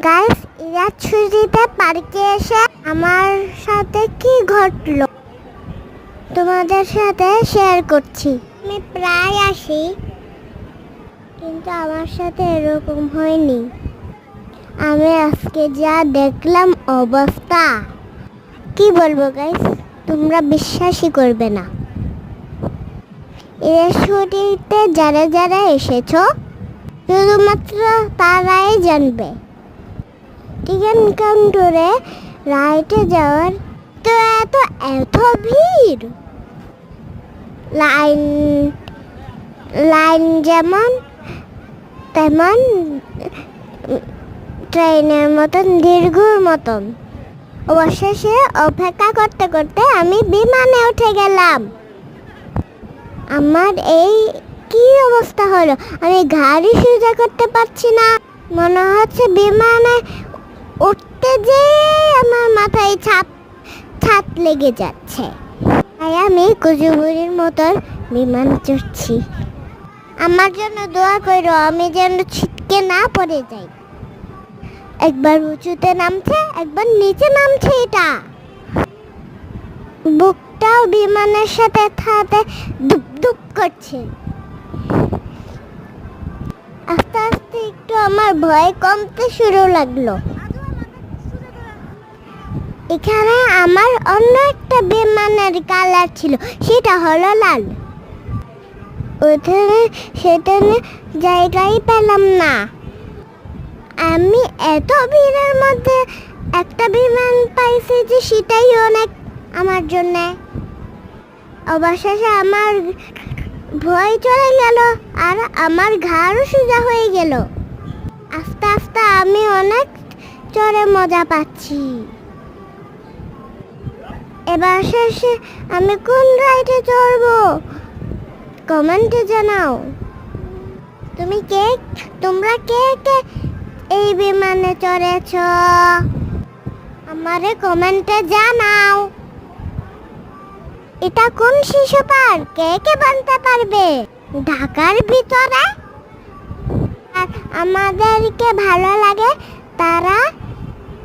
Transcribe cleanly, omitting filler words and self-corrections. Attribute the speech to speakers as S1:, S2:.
S1: Guys, ঈদের ছুটিতে পার্কে এসে আমার সাথে কি ঘটলো তোমাদের সাথে শেয়ার করছি। আমি প্রায় আসি, কিন্তু আমার সাথে এরকম হয়নি। আমি আজকে যা দেখলাম অবস্থা, কি বলবো গাইস, তোমরা বিশ্বাসই করবে না। ঈদের ছুটিতে যারা যারা এসেছো শুধুমাত্র তারাই জানবে টিকেট কাউন্টারে রাইটে যাওয়ার তো এত ভিড়। লাইন লাইন যেমন তেমন ট্রেনের মতন দীর্ঘর মতন। অবশেষে অপেক্ষা করতে করতে আমি বিমানে উঠে গেলাম। আমার এই কি অবস্থা হলো, আমি গাড়ি সোজা করতে পারছি না। মনে হচ্ছে বিমানে উঠতে যে আমার মাথায় ছাদ লেগে যাচ্ছে। তাই আমি কুজুবুরির মতন বিমান চড়ছি। আমার জন্য দোয়া করো, আমি যেন ছিটকে না পড়ে যাই। একবার উঁচুতে নামছে, একবার নিচে নামছে। এটা বুকটাও বিমানের সাথে সাথে দুপ দুপ করছে। আস্তে আস্তে একটু আমার ভয় কমতে শুরু লাগলো। এখানে আমার অন্য একটা বিমানের কালার ছিল, সেটা হলো লাল। ওখানে সেটা জায়গায় পেলাম না। আমি এত ভিড়ের মধ্যে একটা বিমান পাইছি যে সেটাই অনেক আমার জন্য। অবশেষে আমার ভয় চলে গেল আর আমার ঘাড়ও সোজা হয়ে গেল। আস্তে আস্তে আমি অনেক চড়ে মজা পাচ্ছি। এবার শেষে আমি কোন রাইডে চড়বো কমেন্টে জানাও। তোমরা কে কে এই বিমানে চড়েছ আমারে কমেন্টে জানাও। এটা কোন শিশু পার্ক, কে কে বলতে পারবে? ঢাকার ভিতরে। আর আমাদেরকে ভালো লাগে তারা